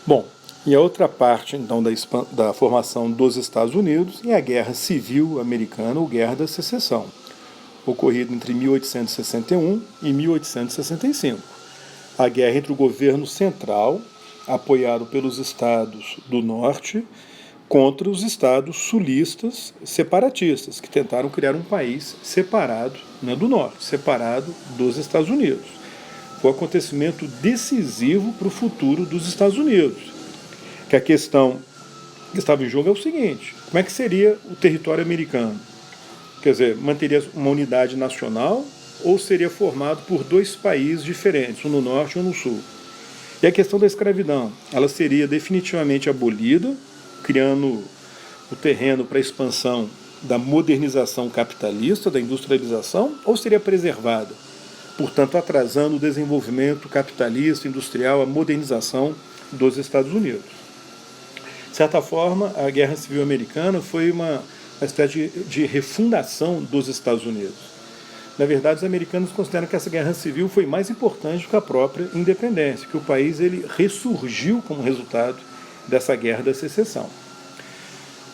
Bom, e a outra parte, então, da formação dos Estados Unidos é a Guerra Civil Americana, ou Guerra da Secessão, ocorrida entre 1861 e 1865. A guerra entre o governo central, apoiado pelos estados do norte, contra os estados sulistas separatistas, que tentaram criar um país separado, né, do norte, separado dos Estados Unidos. Foi um acontecimento decisivo para o futuro dos Estados Unidos. Que a questão que estava em jogo é o seguinte: como é que seria o território americano? Quer dizer, manteria uma unidade nacional ou seria formado por dois países diferentes, um no norte e um no sul? E a questão da escravidão, ela seria definitivamente abolida, criando o terreno para a expansão da modernização capitalista, da industrialização, ou seria preservada, portanto atrasando o desenvolvimento capitalista, industrial, a modernização dos Estados Unidos? De certa forma, a Guerra Civil Americana foi uma espécie de refundação dos Estados Unidos. Na verdade, os americanos consideram que essa guerra civil foi mais importante do que a própria independência, que o país ele ressurgiu como resultado dessa guerra da secessão.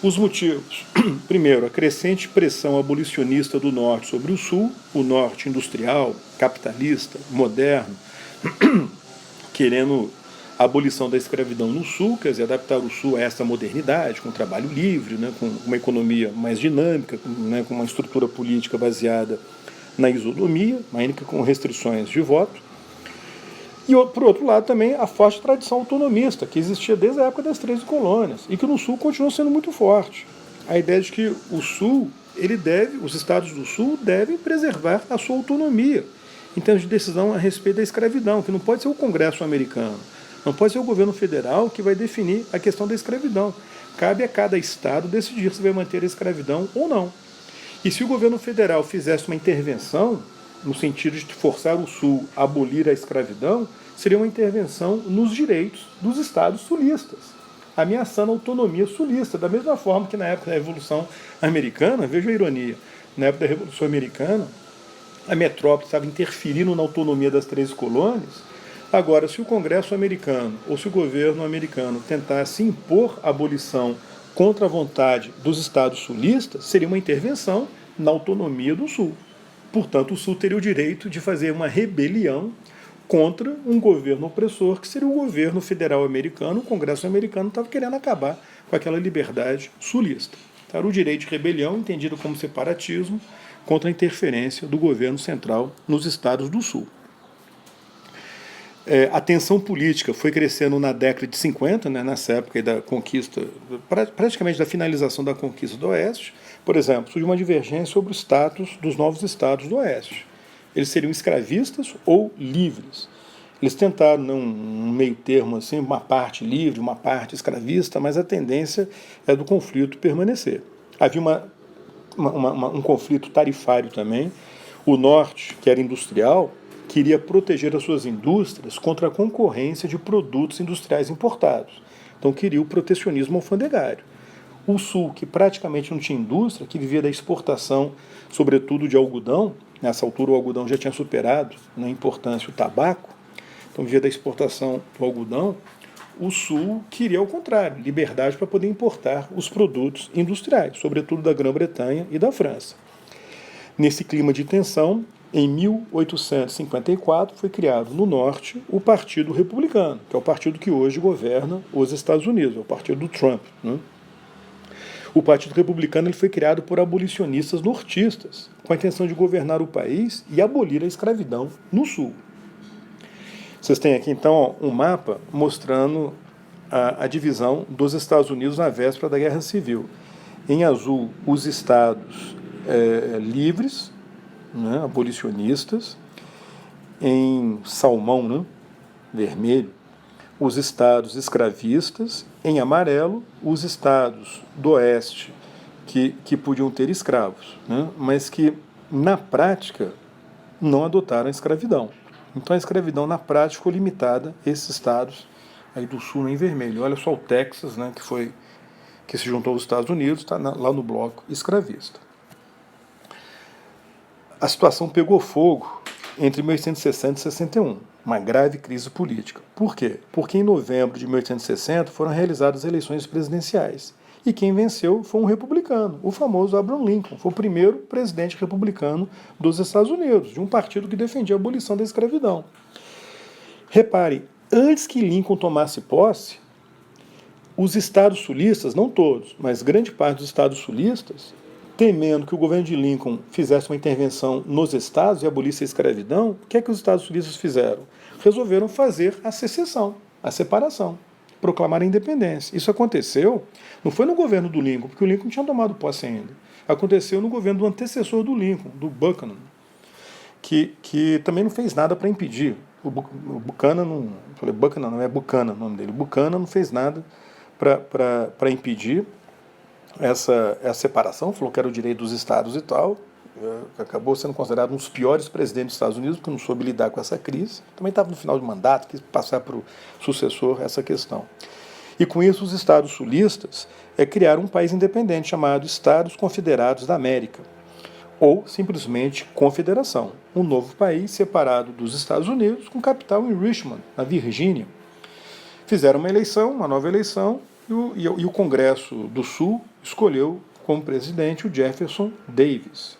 Os motivos: primeiro, a crescente pressão abolicionista do norte sobre o norte industrial, capitalista, moderno, querendo a abolição da escravidão no sul, quer dizer, adaptar o sul a essa modernidade, com trabalho livre, né, com uma economia mais dinâmica, né, com uma estrutura política baseada na isonomia, ainda que com restrições de voto. E, por outro lado, também a forte tradição autonomista, que existia desde a época das 13 colônias, e que no sul continua sendo muito forte. A ideia de que o sul, os estados do sul devem preservar a sua autonomia em termos de decisão a respeito da escravidão, que não pode ser o Congresso americano, não pode ser o governo federal que vai definir a questão da escravidão. Cabe a cada estado decidir se vai manter a escravidão ou não. E se o governo federal fizesse uma intervenção, no sentido de forçar o Sul a abolir a escravidão, seria uma intervenção nos direitos dos estados sulistas, ameaçando a autonomia sulista, da mesma forma que na época da Revolução Americana, veja a ironia, na época da Revolução Americana, a metrópole estava interferindo na autonomia das 13 colônias. Agora, se o Congresso americano ou se o governo americano tentasse impor a abolição contra a vontade dos estados sulistas, seria uma intervenção na autonomia do Sul. Portanto, o Sul teria o direito de fazer uma rebelião contra um governo opressor, que seria o governo federal americano. O Congresso americano estava querendo acabar com aquela liberdade sulista. Então, era o direito de rebelião, entendido como separatismo, contra a interferência do governo central nos estados do Sul. A tensão política foi crescendo na década de 50, né, nessa época da conquista, praticamente da finalização da conquista do Oeste. Por exemplo, surgiu uma divergência sobre o status dos novos estados do Oeste. Eles seriam escravistas ou livres. Eles tentaram, um meio termo, assim, uma parte livre, uma parte escravista, mas a tendência é do conflito permanecer. Havia um conflito tarifário também. O norte, que era industrial, queria proteger as suas indústrias contra a concorrência de produtos industriais importados. Então queria o protecionismo alfandegário. O sul, que praticamente não tinha indústria, que vivia da exportação, sobretudo de algodão, nessa altura o algodão já tinha superado na importância o tabaco, então vivia da exportação do algodão. O sul queria, ao contrário, liberdade para poder importar os produtos industriais, sobretudo da Grã-Bretanha e da França. Nesse clima de tensão, em 1854 foi criado no norte o Partido Republicano, que é o partido que hoje governa os Estados Unidos, é o partido do Trump, né? O Partido Republicano ele foi criado por abolicionistas nortistas, com a intenção de governar o país e abolir a escravidão no sul. Vocês têm aqui então um mapa mostrando a divisão dos Estados Unidos na véspera da Guerra Civil. Em azul, os estados livres, né, abolicionistas. Em salmão, né, vermelho, os estados escravistas. Em amarelo, os estados do oeste que podiam ter escravos, né, mas que, na prática, não adotaram a escravidão. Então a escravidão, na prática, ficou limitada a esses estados aí do sul, em vermelho. Olha só o Texas, né, que se juntou aos Estados Unidos, está lá no bloco escravista. A situação pegou fogo entre 1860 e 61. uma grave crise política. Por quê? Porque em novembro de 1860 foram realizadas eleições presidenciais. E quem venceu foi um republicano, o famoso Abraham Lincoln. Foi o primeiro presidente republicano dos Estados Unidos, de um partido que defendia a abolição da escravidão. Repare, antes que Lincoln tomasse posse, os estados sulistas, não todos, mas grande parte dos estados sulistas, temendo que o governo de Lincoln fizesse uma intervenção nos estados e abolisse a escravidão, o que é que os estados sulistas fizeram? Resolveram fazer a secessão, a separação, proclamar a independência. Isso aconteceu, não foi no governo do Lincoln, porque o Lincoln não tinha tomado posse ainda. Aconteceu no governo do antecessor do Lincoln, do Buchanan, que também não fez nada para impedir. O Buchanan, não é Buchanan o nome dele, o Buchanan não fez nada para impedir essa separação, falou que era o direito dos estados e tal, acabou sendo considerado um dos piores presidentes dos Estados Unidos, porque não soube lidar com essa crise, também estava no final de mandato, quis passar para o sucessor essa questão. E com isso os estados sulistas criaram um país independente chamado Estados Confederados da América, ou simplesmente Confederação, um novo país separado dos Estados Unidos, com capital em Richmond, na Virgínia. Fizeram uma eleição, uma nova eleição, e o Congresso do Sul escolheu como presidente o Jefferson Davis.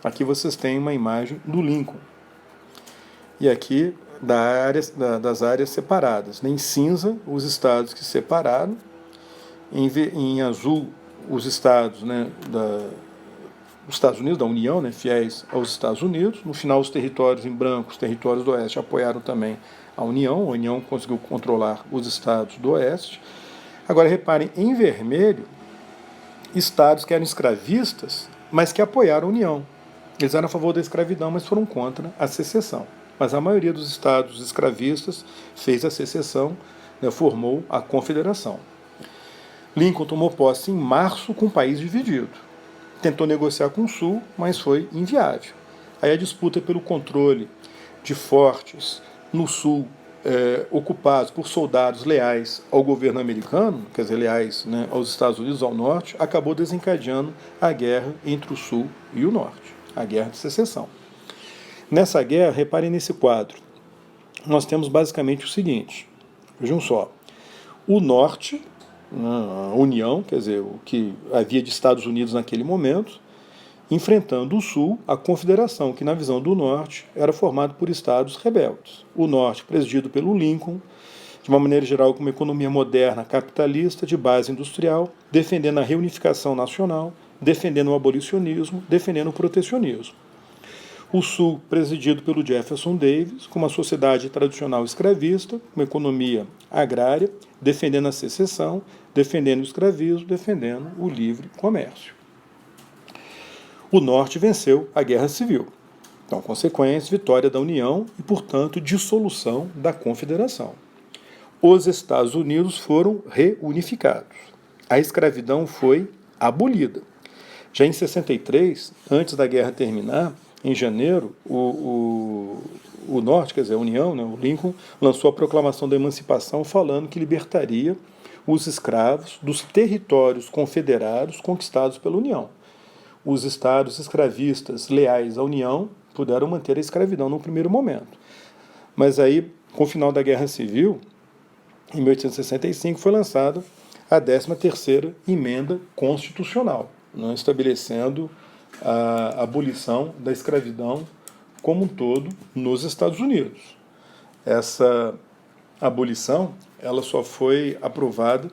Aqui vocês têm uma imagem do Lincoln. E aqui das áreas separadas. Em cinza, os estados que se separaram. Em azul, os estados, né, dos Estados Unidos, da União, né, fiéis aos Estados Unidos. No final, os territórios em branco, os territórios do Oeste, apoiaram também a União conseguiu controlar os estados do Oeste. Agora, reparem, em vermelho, estados que eram escravistas, mas que apoiaram a União. Eles eram a favor da escravidão, mas foram contra a secessão. Mas a maioria dos estados escravistas fez a secessão, né, formou a Confederação. Lincoln tomou posse em março com o país dividido. Tentou negociar com o Sul, mas foi inviável. Aí a disputa pelo controle de fortes no Sul, ocupados por soldados leais ao governo americano, quer dizer, leais, né, aos Estados Unidos, ao Norte, acabou desencadeando a guerra entre o Sul e o Norte, a Guerra de Secessão. Nessa guerra, reparem nesse quadro, nós temos basicamente o seguinte, vejam só, o Norte, a União, quer dizer, o que havia de Estados Unidos naquele momento, enfrentando o Sul, a Confederação, que na visão do Norte era formado por estados rebeldes. O Norte, presidido pelo Lincoln, de uma maneira geral com uma economia moderna, capitalista, de base industrial, defendendo a reunificação nacional, defendendo o abolicionismo, defendendo o protecionismo. O Sul, presidido pelo Jefferson Davis, com uma sociedade tradicional escravista, uma economia agrária, defendendo a secessão, defendendo o escravismo, defendendo o livre comércio. O Norte venceu a Guerra Civil. Então, consequência, vitória da União e, portanto, dissolução da Confederação. Os Estados Unidos foram reunificados. A escravidão foi abolida. Já em 63, antes da guerra terminar, em janeiro, o Norte, quer dizer, a União, né, o Lincoln, lançou a proclamação da emancipação falando que libertaria os escravos dos territórios confederados conquistados pela União. Os estados escravistas leais à União puderam manter a escravidão no primeiro momento. Mas aí, com o final da Guerra Civil, em 1865, foi lançada a 13ª Emenda Constitucional, né, estabelecendo a abolição da escravidão como um todo nos Estados Unidos. Essa abolição ela só foi aprovada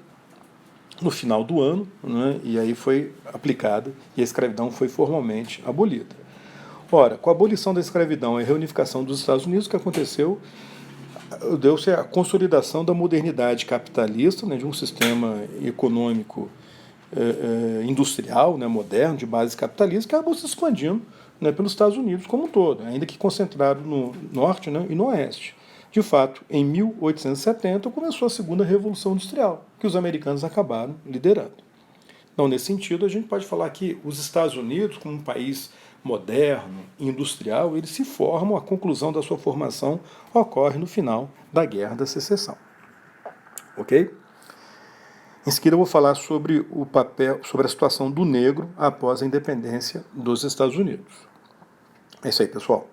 no final do ano, né, e aí foi aplicada e a escravidão foi formalmente abolida. Ora, com a abolição da escravidão e a reunificação dos Estados Unidos, o que aconteceu? Deu-se a consolidação da modernidade capitalista, né, de um sistema econômico industrial, né, moderno, de base capitalista, que acabou se expandindo, né, pelos Estados Unidos como um todo, ainda que concentrado no norte, né, e no oeste. De fato, em 1870 começou a segunda Revolução Industrial, que os americanos acabaram liderando. Então, nesse sentido, a gente pode falar que os Estados Unidos, como um país moderno, industrial, eles se formam, a conclusão da sua formação ocorre no final da Guerra da Secessão. Ok? Em seguida, eu vou falar sobre o papel, sobre a situação do negro após a independência dos Estados Unidos. É isso aí, pessoal.